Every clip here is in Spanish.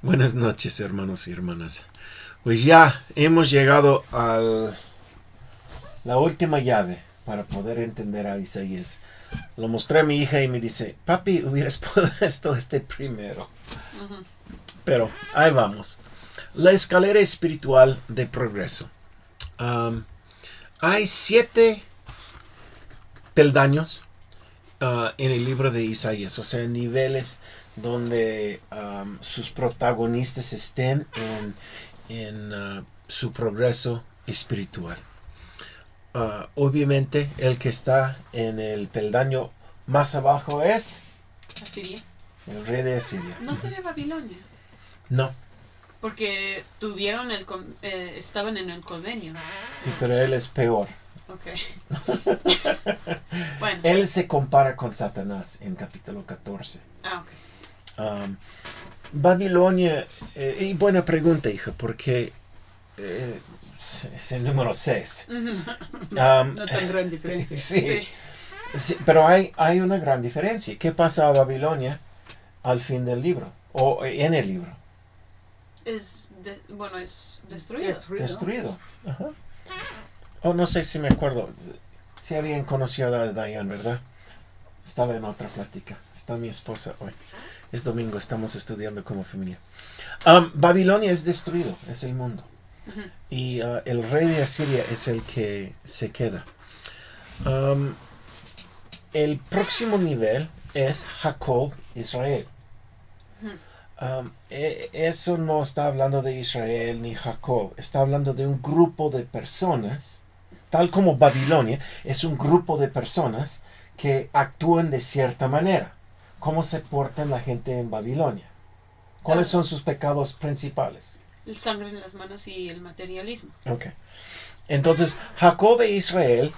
Buenas noches, hermanos y hermanas. Pues ya hemos llegado a la última llave para poder entender a Isaías. Lo mostré a mi hija y me dice, papi, hubieras puesto primero. Pero ahí vamos. La escalera espiritual de progreso. Hay 7 peldaños en el libro de Isaías, o sea, niveles donde sus protagonistas estén en su progreso espiritual. Obviamente, el que está en el peldaño más abajo es Asiria. El rey de Asiria. ¿No sería Babilonia? No. Porque estaban en el convenio. Sí, pero él es peor. Ok. Bueno. Él se compara con Satanás en capítulo 14. Ok. Babilonia, y buena pregunta, hija, porque es el número 6. No tan gran diferencia. Sí. Sí, pero hay una gran diferencia. ¿Qué pasa a Babilonia al fin del libro? O en el libro. Es destruido. Destruido. Ajá. No sé si me acuerdo. Si habían conocido a Diane, ¿verdad? Estaba en otra plática. Está mi esposa hoy. Es domingo, estamos estudiando como familia. Babilonia es destruido, es el mundo. Uh-huh. Y el rey de Asiria es el que se queda. El próximo nivel es Jacob, Israel. Eso no está hablando de Israel ni Jacob. Está hablando de un grupo de personas, tal como Babilonia, es un grupo de personas que actúan de cierta manera. ¿Cómo se porta la gente en Babilonia? ¿Cuáles son sus pecados principales? El sangre en las manos y el materialismo. Ok. Entonces, Jacob e Israel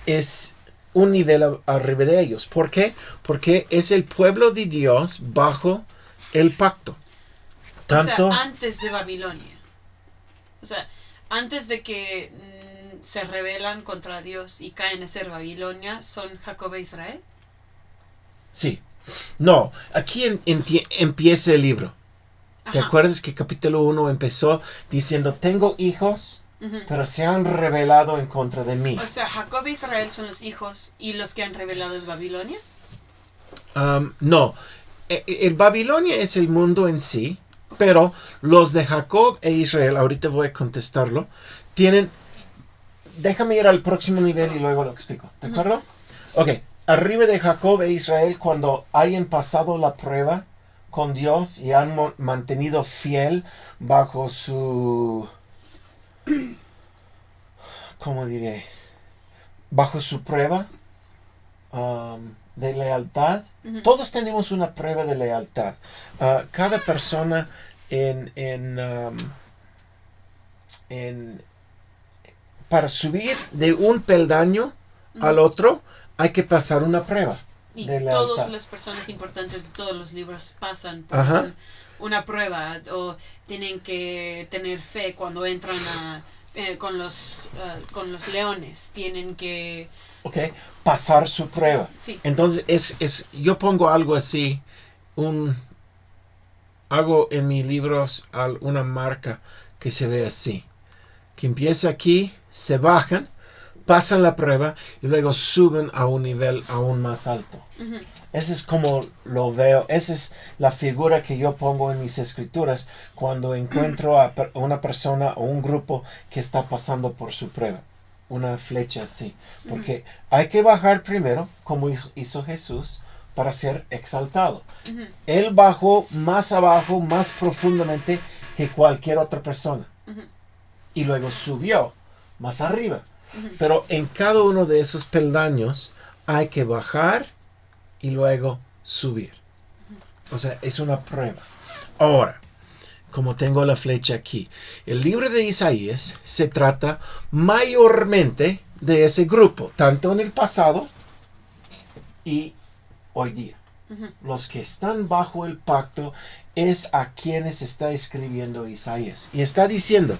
es un nivel arriba de ellos. ¿Por qué? Porque es el pueblo de Dios bajo el pacto. Tanto, o sea, antes de Babilonia. O sea, antes de que se rebelan contra Dios y caen a ser Babilonia, ¿son Jacob e Israel? Sí. No, aquí empieza el libro. ¿Te acuerdas que capítulo 1 empezó diciendo, tengo hijos, pero se han rebelado en contra de mí? O sea, Jacob e Israel son los hijos y los que han rebelado es Babilonia. No, el Babilonia es el mundo en sí, pero los de Jacob e Israel, ahorita voy a contestarlo, tienen... Déjame ir al próximo nivel y luego lo explico, ¿de acuerdo? Ok, arriba de Jacob e Israel, cuando hayan pasado la prueba con Dios y han mantenido fiel bajo su... ¿Cómo diré? Bajo su prueba de lealtad. Todos tenemos una prueba de lealtad. Cada persona para subir de un peldaño al otro hay que pasar una prueba. Y todas las personas importantes de todos los libros pasan por una prueba o tienen que tener fe cuando entran con los leones. Tienen que... Ok, pasar su prueba. Sí. Entonces, yo pongo algo así, hago en mis libros una marca que se ve así. Que empieza aquí, se bajan, pasan la prueba y luego suben a un nivel aún más alto. Ese es como lo veo, esa es la figura que yo pongo en mis escrituras cuando encuentro a una persona o un grupo que está pasando por su prueba. Una flecha así. Porque hay que bajar primero, como hizo Jesús, para ser exaltado. Él bajó más abajo, más profundamente que cualquier otra persona. Y luego subió más arriba. Pero en cada uno de esos peldaños hay que bajar y luego subir. O sea, es una prueba. Ahora, como tengo la flecha aquí, el libro de Isaías se trata mayormente de ese grupo, tanto en el pasado y hoy día. Los que están bajo el pacto es a quienes está escribiendo Isaías. Y está diciendo,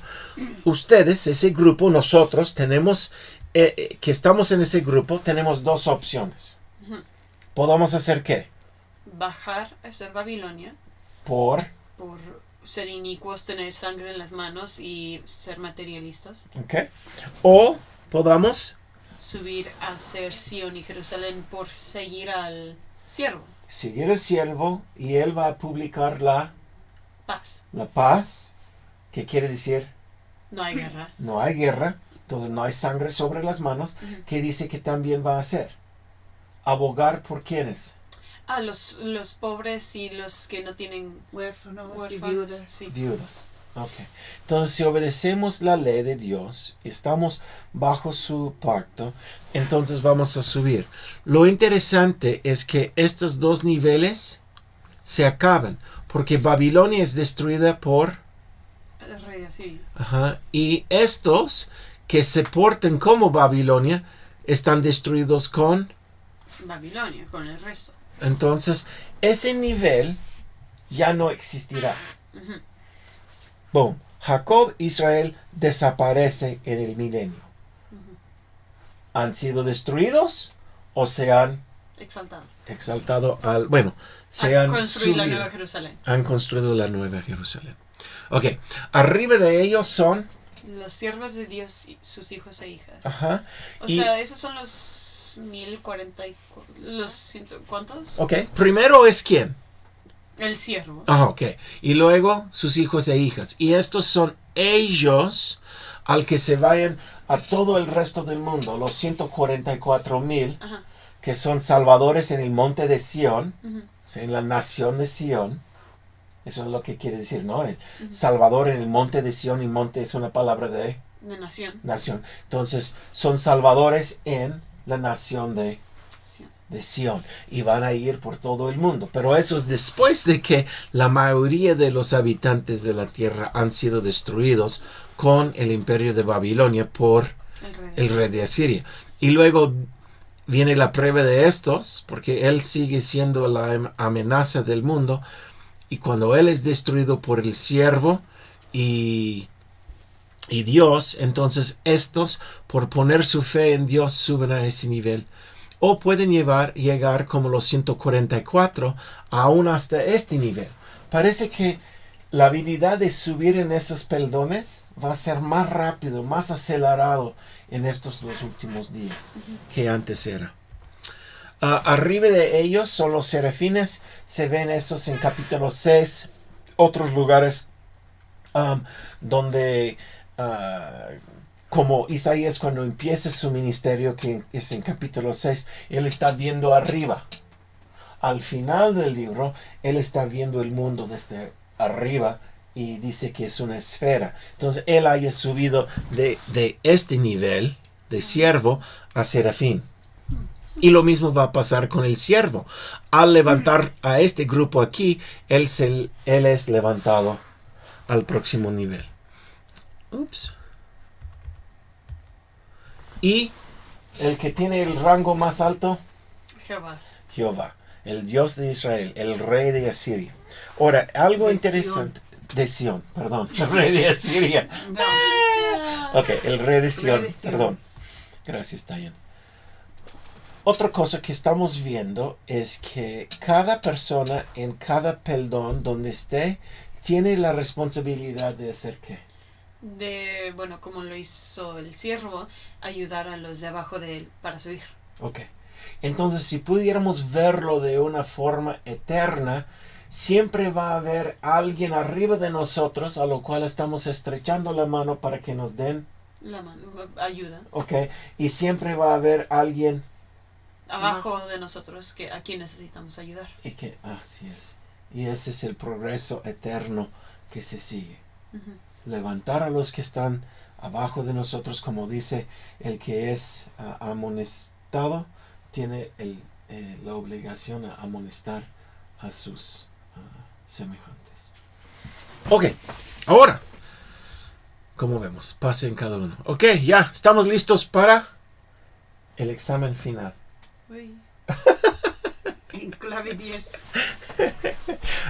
ustedes, ese grupo, nosotros tenemos, que estamos en ese grupo, tenemos 2 opciones. ¿Podemos hacer qué? bajar a ser Babilonia. Por ser inicuos, tener sangre en las manos y ser materialistas. Okay. O podamos subir a ser Sion y Jerusalén por seguir al siervo. Seguir al siervo y él va a publicar la paz. La paz, ¿qué quiere decir? No hay guerra. No hay guerra, entonces no hay sangre sobre las manos. ¿Qué dice que también va a hacer? Abogar por quiénes. Los pobres y los que no tienen huérfanos y viudas. sí. Viudas. Okay. Entonces, si obedecemos la ley de Dios, estamos bajo su pacto, entonces vamos a subir. Lo interesante es que estos dos niveles se acaban, porque Babilonia es destruida por el rey de Asiria. Y estos que se porten como Babilonia están destruidos con Babilonia, con el resto. Entonces, ese nivel ya no existirá. Boom. Jacob, Israel desaparece en el milenio. ¿Han sido destruidos o se han exaltado al... Bueno, se han construido la Nueva Jerusalén. Han construido la Nueva Jerusalén. Ok. Arriba de ellos son... los siervos de Dios y sus hijos e hijas. O y, sea, esos son los 1040... ¿Cuántos? Ok. Primero es ¿quién? El siervo. Ok. Y luego sus hijos e hijas. Y estos son ellos al que se vayan a todo el resto del mundo. Los 144,000 que son salvadores en el monte de Sión. O sea, en la nación de Sión. Eso es lo que quiere decir, ¿no? Salvador en el monte de Sión. Y monte es una palabra de nación. Entonces, son salvadores en la nación de Sión, y van a ir por todo el mundo. Pero eso es después de que la mayoría de los habitantes de la tierra han sido destruidos con el imperio de Babilonia por el rey de Asiria. Y luego viene la prueba de estos, porque él sigue siendo la amenaza del mundo, y cuando él es destruido por el siervo y Dios, entonces estos, por poner su fe en Dios, suben a ese nivel. O pueden llegar como los 144 aún hasta este nivel. Parece que la habilidad de subir en esos peldones va a ser más rápido, más acelerado en estos dos últimos días que antes era. Arriba de ellos son los serafines. Se ven esos en capítulo 6. Otros lugares donde... como Isaías cuando empieza su ministerio, que es en capítulo 6, él está viendo arriba. Al final del libro, él está viendo el mundo desde arriba y dice que es una esfera. Entonces, él haya subido de este nivel de siervo a serafín. Y lo mismo va a pasar con el siervo. Al levantar a este grupo aquí, él es levantado al próximo nivel. Y el que tiene el rango más alto, Jehová, el Dios de Israel, el rey de Asiria. Ahora, algo interesante. De Sión, perdón. El rey de Asiria. Ok, el rey de Sión, perdón. Gracias, Diane. Otra cosa que estamos viendo es que cada persona en cada peldaño donde esté tiene la responsabilidad de hacer ¿qué? Como lo hizo el siervo, ayudar a los de abajo de él para subir. Ok. Entonces, si pudiéramos verlo de una forma eterna, siempre va a haber alguien arriba de nosotros a lo cual estamos estrechando la mano para que nos den la mano, ayuda. Ok. Y siempre va a haber alguien abajo de nosotros a quien necesitamos ayudar. Así es. Y ese es el progreso eterno que se sigue. Levantar a los que están abajo de nosotros, como dice el que es amonestado, tiene la obligación a amonestar a sus semejantes. Ok, ahora, como vemos, pasen cada uno. Ok, ya, estamos listos para el examen final. Uy. En clave 10.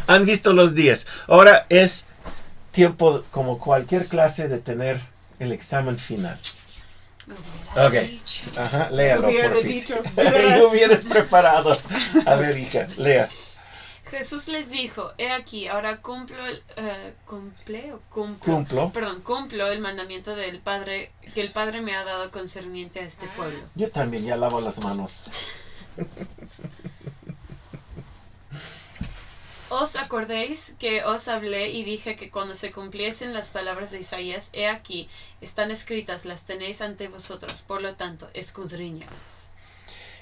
Han visto los 10. Ahora es tiempo, como cualquier clase, de tener el examen final. Ok. Léalo, por favor. Lo hubieras preparado. A ver, hija, lea. Jesús les dijo, he aquí, ahora cumplo el mandamiento del Padre, que el Padre me ha dado concerniente a este pueblo. Yo también ya lavo las manos. ¿Os acordéis que os hablé y dije que cuando se cumpliesen las palabras de Isaías, he aquí, están escritas, las tenéis ante vosotros, por lo tanto, escudriñalas?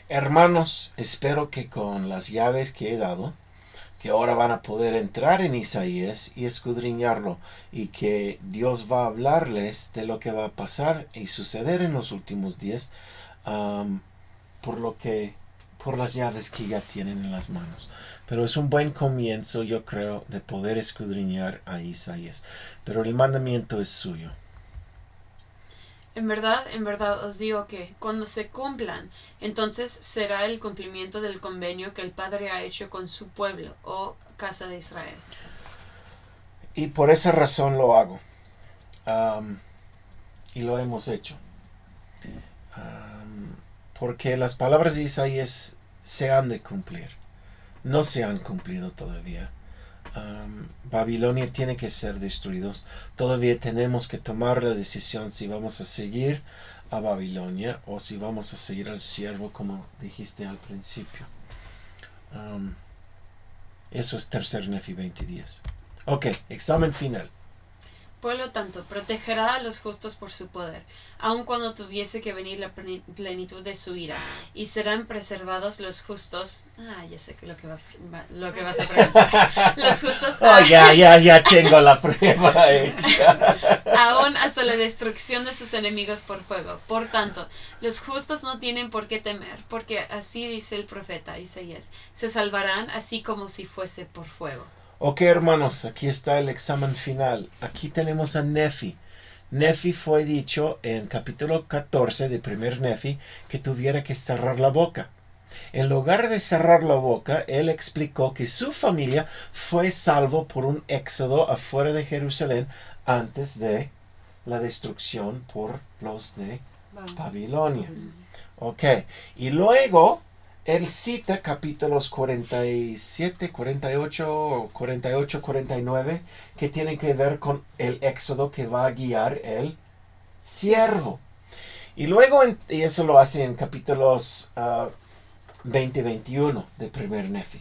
Hermanos, espero que con las llaves que he dado, que ahora van a poder entrar en Isaías y escudriñarlo, y que Dios va a hablarles de lo que va a pasar y suceder en los últimos días, por las llaves que ya tienen en las manos. Pero es un buen comienzo, yo creo, de poder escudriñar a Isaías. Pero el mandamiento es suyo. En verdad os digo que cuando se cumplan, entonces será el cumplimiento del convenio que el Padre ha hecho con su pueblo, o casa de Israel. Y por esa razón lo hago. Y lo hemos hecho. Porque las palabras de Isaías se han de cumplir. No se han cumplido todavía. Babilonia tiene que ser destruidos. Todavía tenemos que tomar la decisión si vamos a seguir a Babilonia o si vamos a seguir al siervo, como dijiste al principio. Eso es tercer Nefi 20 días. Ok, examen final. Por lo tanto, protegerá a los justos por su poder, aun cuando tuviese que venir la plenitud de su ira, y serán preservados los justos. Ya sé lo que vas a preguntar. Los justos. Ya tengo la prueba hecha. Aún hasta la destrucción de sus enemigos por fuego. Por tanto, los justos no tienen por qué temer, porque así dice el profeta Isaías, se salvarán así como si fuese por fuego. Ok, hermanos, aquí está el examen final. Aquí tenemos a Nefi. Nefi fue dicho en capítulo 14 de primer Nefi que tuviera que cerrar la boca. En lugar de cerrar la boca, él explicó que su familia fue salvo por un éxodo afuera de Jerusalén antes de la destrucción por los de Babilonia. Ok, y luego él cita capítulos 47, 48, 49 que tienen que ver con el éxodo que va a guiar el siervo. Y luego, y eso lo hace en capítulos 20 y 21 de primer Nefi.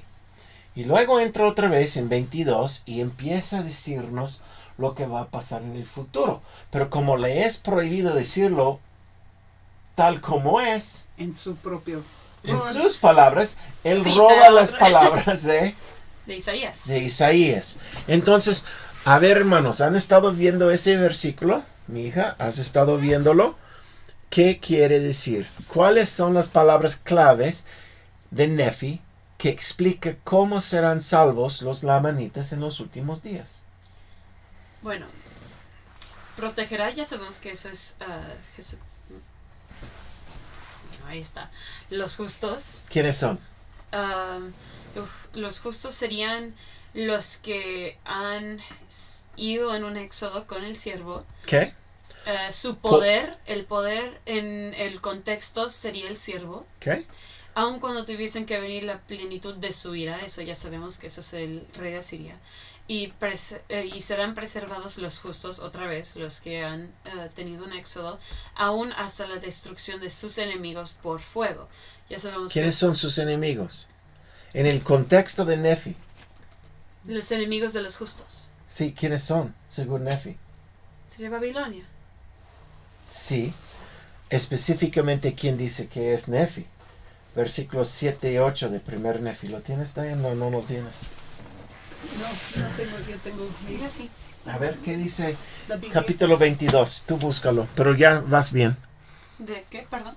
Y luego entra otra vez en 22 y empieza a decirnos lo que va a pasar en el futuro. Pero como le es prohibido decirlo tal como es, en su propio... en sus palabras, él Cita roba las palabras de Isaías. Entonces, a ver, hermanos, ¿han estado viendo ese versículo? Mi hija, ¿has estado viéndolo? ¿Qué quiere decir? ¿Cuáles son las palabras claves de Nefi que explica cómo serán salvos los lamanitas en los últimos días? Bueno, protegerá, ya sabemos que eso es Jesús. Ahí está. Los justos. ¿Quiénes son? Los justos serían los que han ido en un éxodo con el siervo. ¿Qué? Su poder, el poder en el contexto sería el siervo. ¿Qué? Aun cuando tuviesen que venir la plenitud de su ira, eso ya sabemos que ese es el rey de Asiria. Y serán preservados los justos, otra vez, los que han tenido un éxodo, aún hasta la destrucción de sus enemigos por fuego. Ya sabemos ¿Quiénes son sus enemigos? En el contexto de Nefi. Los enemigos de los justos. Sí, ¿quiénes son, según Nefi? Sería Babilonia. Sí. Específicamente, ¿quién dice que es Nefi? Versículos 7 y 8 de primer Nefi. ¿Lo tienes, Diane? No lo tienes. No tengo, yo tengo. Mira, sí. A ver, ¿qué dice La Biblia. capítulo 22? Tú búscalo, pero ya vas bien. ¿De qué? Perdón.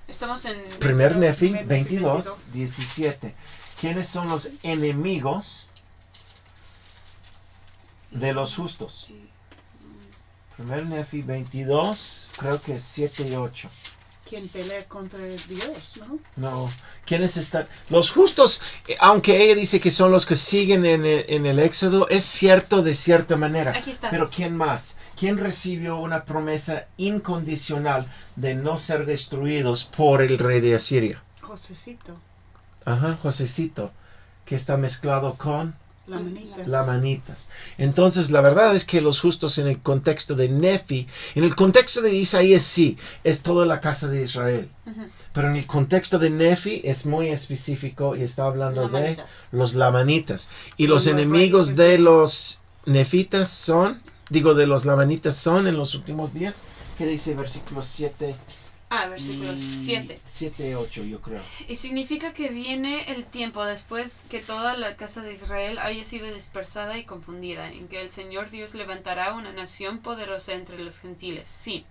Estamos en... Primer Nefi Primer Nefi 22, 17. ¿Quiénes son los enemigos de los justos? Primer Nefi 22, creo que es 7 y 8. Quien pelea contra Dios, ¿no? No, ¿quiénes están? Los justos, aunque ella dice que son los que siguen en el Éxodo, es cierto de cierta manera. Aquí está. Pero ¿quién más? ¿Quién recibió una promesa incondicional de no ser destruidos por el rey de Asiria? Josecito. Ajá, Josecito. que está mezclado con Lamanitas. lamanitas. Entonces, la verdad es que los justos en el contexto de Nefi, en el contexto de Isaías sí, es toda la casa de Israel. Pero en el contexto de Nefi es muy específico y está hablando Lamanitas. de los lamanitas. Y los Los enemigos raíces de de- los nefitas son, de los lamanitas son en los últimos días. ¿Qué dice versículos 7? Versículo 7. 7, 8, yo creo. Y significa que viene el tiempo después que toda la casa de Israel haya sido dispersada y confundida, en que el Señor Dios levantará una nación poderosa entre los gentiles, sí,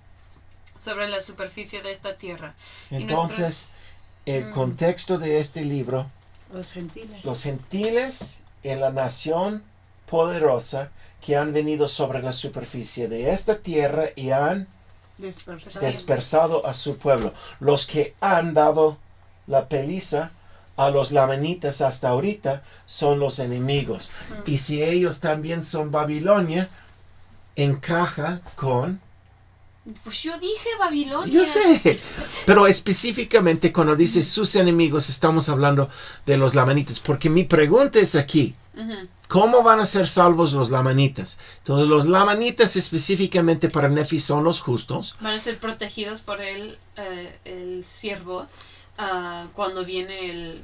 sobre la superficie de esta tierra. Y Entonces, el contexto de este libro, Los gentiles. los gentiles en la nación poderosa que han venido sobre la superficie de esta tierra y han Dispersados. dispersado a su pueblo. Los que han dado la paliza a los lamanitas hasta ahorita son los enemigos. Y si ellos también son Babilonia, encaja con... Pues yo dije Babilonia. Yo sé, pero específicamente cuando dice sus enemigos estamos hablando de los lamanitas, porque mi pregunta es aquí, Ujú. ¿cómo van a ser salvos los lamanitas? Entonces los lamanitas específicamente para Nefi son los justos. Van a ser protegidos por el siervo cuando viene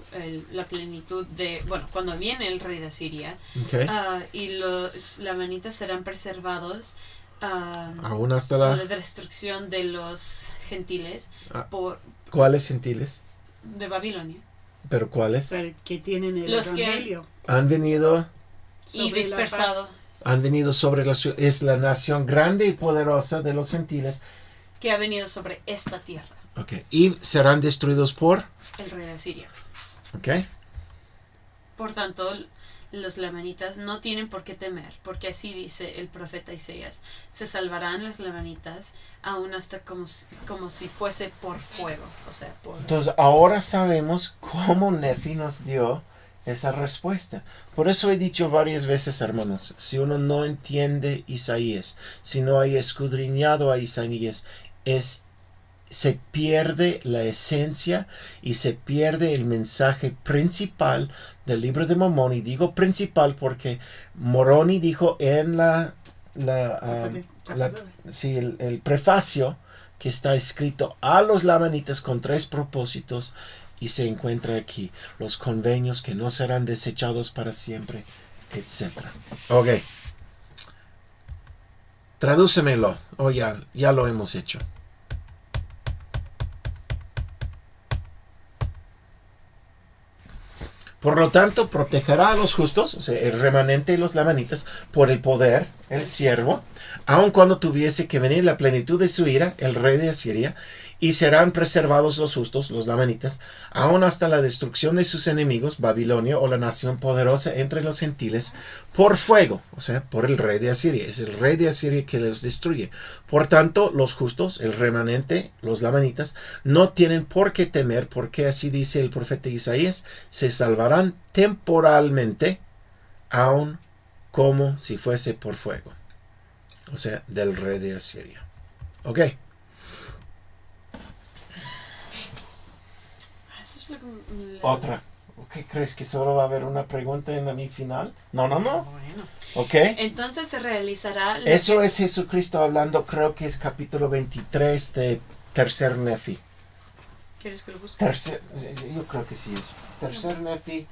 la plenitud de... Bueno, cuando viene el rey de Asiria. Okay. Y los lamanitas serán preservados Aún hasta de la la... destrucción de los gentiles por ¿Cuáles gentiles? de Babilonia. ¿Pero cuáles? Pero que tienen el Los que- evangelio. Han venido Y Sobre la dispersado, sobre es la nación grande y poderosa de los gentiles. que ha venido sobre esta tierra, Okay. Y serán destruidos por... el rey de Asiria. Okay. Por tanto, los lamanitas no tienen por qué temer, porque así dice el profeta Isaías: se salvarán los lamanitas aún hasta como si fuese por fuego, o sea, por... Entonces ahora sabemos cómo Nefi nos dio esa respuesta. Por eso he dicho varias veces, hermanos, si uno no entiende Isaías, si no hay escudriñado a Isaías, se pierde la esencia y se pierde el mensaje principal del libro de Mormón. Y digo principal porque Moroni dijo en sí, el prefacio que está escrito a los lamanitas con 3 propósitos y se encuentra aquí. Los convenios que no serán desechados para siempre, etc. Ok. Tradúcemelo. Ya lo hemos hecho. Por lo tanto, protegerá a los justos, o sea, el remanente y los lamanitas, por el poder, el siervo, aun cuando tuviese que venir la plenitud de su ira, el rey de Asiria, y serán preservados los justos, los lamanitas, aun hasta la destrucción de sus enemigos, Babilonia o la nación poderosa entre los gentiles, por fuego, o sea, por el rey de Asiria. Es el rey de Asiria que los destruye. Por tanto, los justos, el remanente, los lamanitas, no tienen por qué temer, porque así dice el profeta Isaías, se salvarán temporalmente, aun como si fuese por fuego. O sea, del rey de Asiria. Ok. Eso es lo que... Otra. ¿Qué crees? ¿Que solo va a haber una pregunta en mi final? No. Bueno. Ok. Entonces se realizará... Eso es Jesucristo hablando, creo que es capítulo 23 de Tercer Nefi. ¿Quieres que lo busque? Yo creo que sí es. Tercer Nefi.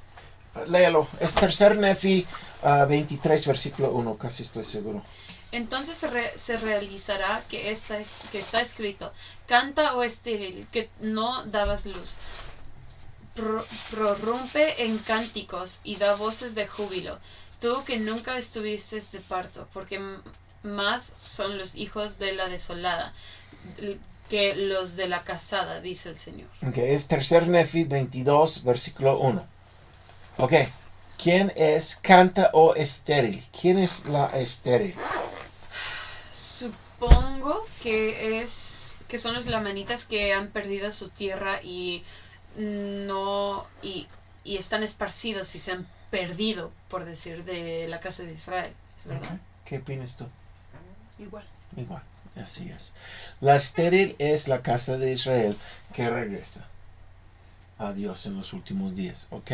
Léelo. Es Tercer Nefi 23, versículo 1, casi estoy seguro. Entonces se realizará que está escrito: canta, oh estéril, que no dabas luz. Prorrumpe en cánticos y da voces de júbilo, tú que nunca estuviste de parto, porque más son los hijos de la desolada que los de la casada, dice el Señor. Ok, es Tercer Nefi 22, versículo 1. Ok. ¿Quién es canta o estéril? ¿Quién es la estéril? Supongo que son los lamanitas que han perdido su tierra y están esparcidos y se han perdido, por decir, de la casa de Israel, ¿es verdad? Okay. ¿Qué opinas tú? Igual. Igual, así es. La estéril es la casa de Israel que regresa a Dios en los últimos días, ¿ok?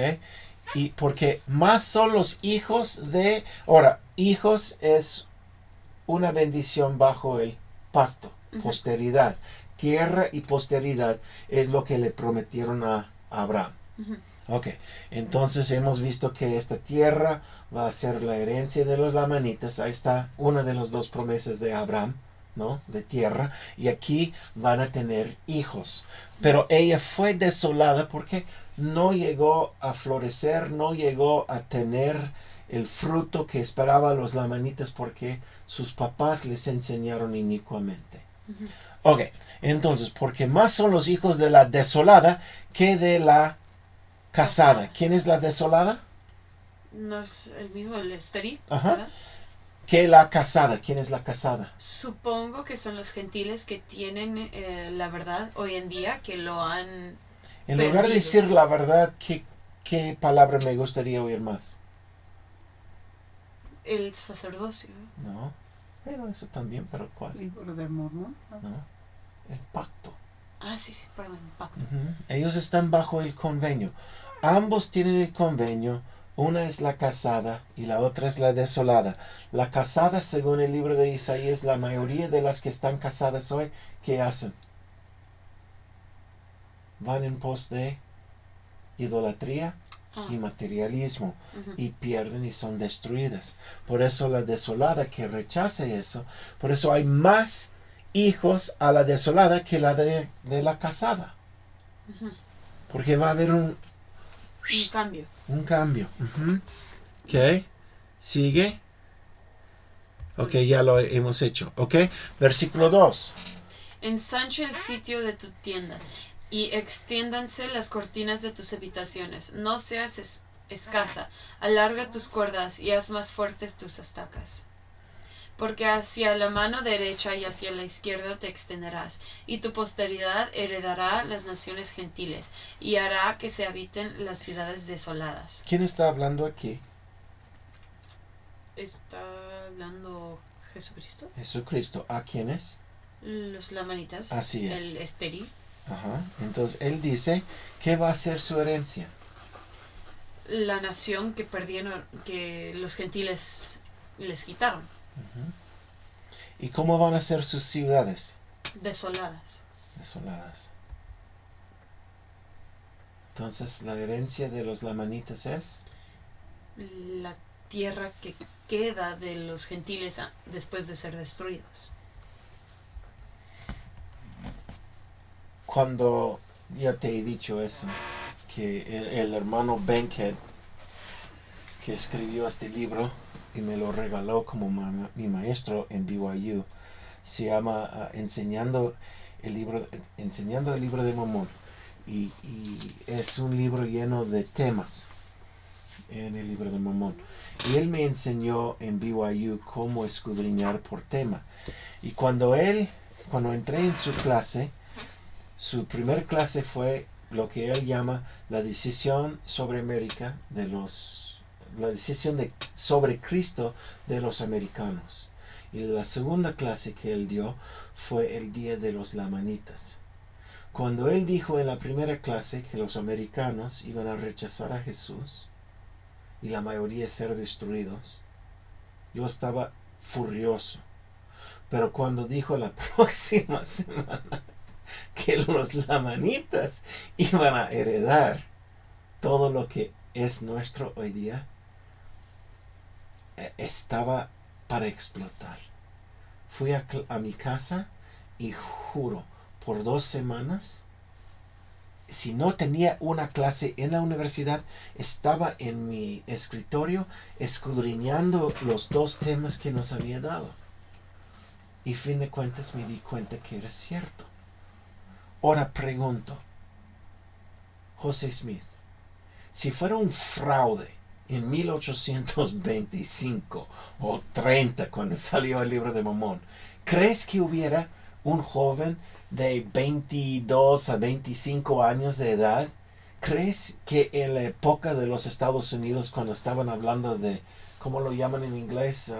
Y porque más son los hijos de... Ahora, hijos es una bendición bajo el pacto, posteridad. Tierra y posteridad es lo que le prometieron a Abraham. Ok, entonces hemos visto que esta tierra va a ser la herencia de los lamanitas. Ahí está una de las dos promesas de Abraham, ¿no? De tierra. Y aquí van a tener hijos. Pero ella fue desolada porque no llegó a florecer, no llegó a tener el fruto que esperaban los lamanitas porque sus papás les enseñaron inicuamente. Ok, entonces, porque más son los hijos de la desolada que de la casada. ¿Quién es la desolada? No es el mismo, el estéril. Ajá. Que la casada. ¿Quién es la casada? Supongo que son los gentiles que tienen la verdad hoy en día, que lo han En lugar de decir la verdad, ¿qué palabra me gustaría oír más? El sacerdocio. No. Pero eso también, pero ¿cuál? Libro de Mormón. No. El pacto. Ah, sí, perdón, pacto. Ellos están bajo el convenio. Ambos tienen el convenio. Una es la casada y la otra es la desolada. La casada, según el libro de Isaías, la mayoría de las que están casadas hoy, ¿qué hacen? Van en pos de idolatría y materialismo y pierden y son destruidas. Por eso la desolada que rechace eso, por eso hay más hijos a la desolada que la de la casada. Porque va a haber un cambio. Un cambio. Ok. Sigue. Ok, ya lo hemos hecho. Ok. Versículo 2. Ensancha el sitio de tu tienda y extiéndanse las cortinas de tus habitaciones. No seas escasa. Alarga tus cuerdas y haz más fuertes tus estacas. Porque hacia la mano derecha y hacia la izquierda te extenderás, y tu posteridad heredará las naciones gentiles, y hará que se habiten las ciudades desoladas. ¿Quién está hablando aquí? ¿Está hablando Jesucristo? Jesucristo. ¿A quién es? Los lamanitas. Así es. El estéril. Ajá. Entonces él dice, ¿qué va a ser su herencia? La nación que perdieron, que los gentiles les quitaron. ¿Y cómo van a ser sus ciudades? Desoladas. Desoladas. Entonces la herencia de los lamanitas es La tierra que queda de los gentiles después de ser destruidos. Cuando ya te he dicho eso, que el hermano Bankhead, que escribió este libro y me lo regaló como mi maestro en BYU, se llama Enseñando el libro de Mormón, y es un libro lleno de temas en el libro de Mormón, y él me enseñó en BYU cómo escudriñar por tema. Y cuando entré en su clase, su primer clase fue lo que él llama la decisión sobre América la decisión sobre Cristo de los americanos. Y la segunda clase que él dio fue el día de los lamanitas. Cuando él dijo en la primera clase que los americanos iban a rechazar a Jesús y la mayoría ser destruidos, yo estaba furioso. Pero cuando dijo la próxima semana que los lamanitas iban a heredar todo lo que es nuestro hoy día, estaba para explotar. Fui a mi casa y juro, por 2 semanas, si no tenía una clase en la universidad, estaba en mi escritorio escudriñando los 2 temas que nos había dado. Y fin de cuentas me di cuenta que era cierto. Ahora pregunto, José Smith, si fuera un fraude en 1825 o 30 cuando salió el libro de Mormón, ¿crees que hubiera un joven de 22 a 25 años de edad? ¿Crees que en la época de los Estados Unidos, cuando estaban hablando de, ¿cómo lo llaman en inglés?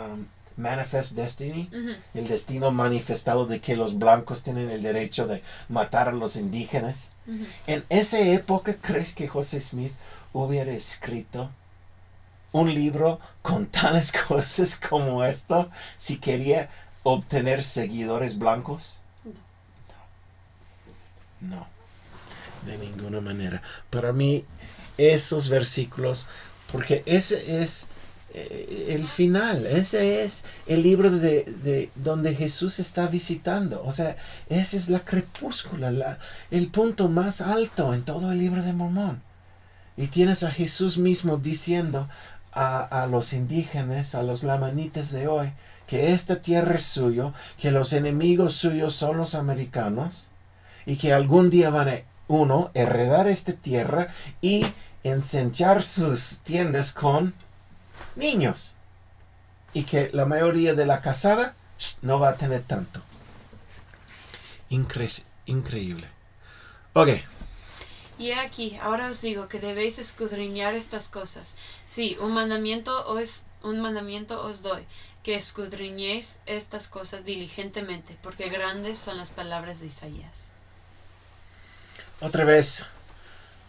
Manifest Destiny, el destino manifestado de que los blancos tienen el derecho de matar a los indígenas. En esa época, ¿crees que José Smith hubiera escrito un libro con tales cosas como esto si quería obtener seguidores blancos? No, de ninguna manera. Para mí, esos versículos, porque ese es el final, ese es el libro de donde Jesús está visitando. O sea, esa es la crepúscula, el punto más alto en todo el libro de Mormón. Y tienes a Jesús mismo diciendo a los indígenas, a los lamanitas de hoy, que esta tierra es suyo, que los enemigos suyos son los americanos, y que algún día van a, uno, heredar esta tierra y ensanchar sus tiendas con niños. Y que la mayoría de la casada no va a tener tanto. Increíble. Ok. Y aquí, ahora os digo que debéis escudriñar estas cosas. Sí, un mandamiento os doy, que escudriñéis estas cosas diligentemente, porque grandes son las palabras de Isaías. Otra vez,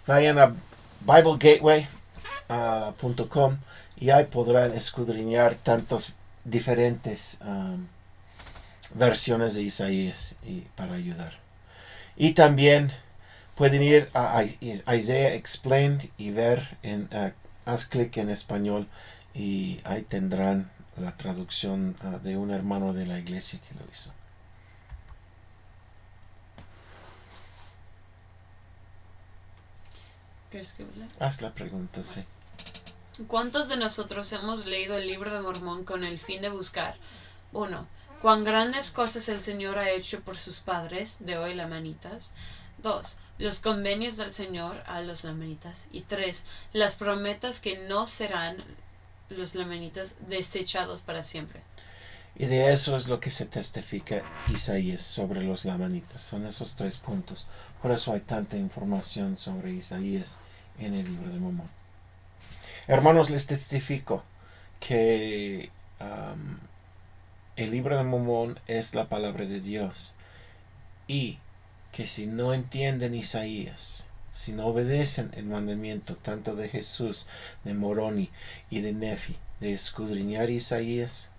vayan a BibleGateway.com y ahí podrán escudriñar tantas diferentes versiones de Isaías para ayudar. Y también pueden ir a Isaiah Explained y ver, haz clic en español y ahí tendrán la traducción de un hermano de la iglesia que lo hizo. ¿Quieres que hable? Haz la pregunta, sí. ¿Cuántos de nosotros hemos leído el libro de Mormón con el fin de buscar? 1. Cuán grandes cosas el Señor ha hecho por sus padres, de hoy lamanitas. 2. Los convenios del Señor a los lamanitas. Y 3. Las promesas que no serán los lamanitas desechados para siempre. Y de eso es lo que se testifica Isaías sobre los lamanitas. Son esos 3 puntos. Por eso hay tanta información sobre Isaías en el libro de Mormón. Hermanos, les testifico que el libro de Mormón es la palabra de Dios. Y que si no entienden Isaías, si no obedecen el mandamiento tanto de Jesús, de Moroni y de Nefi, de escudriñar Isaías,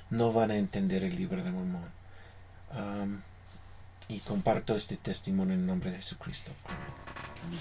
no van a entender el libro de Mormón. Y comparto este testimonio en el nombre de Jesucristo. Amén.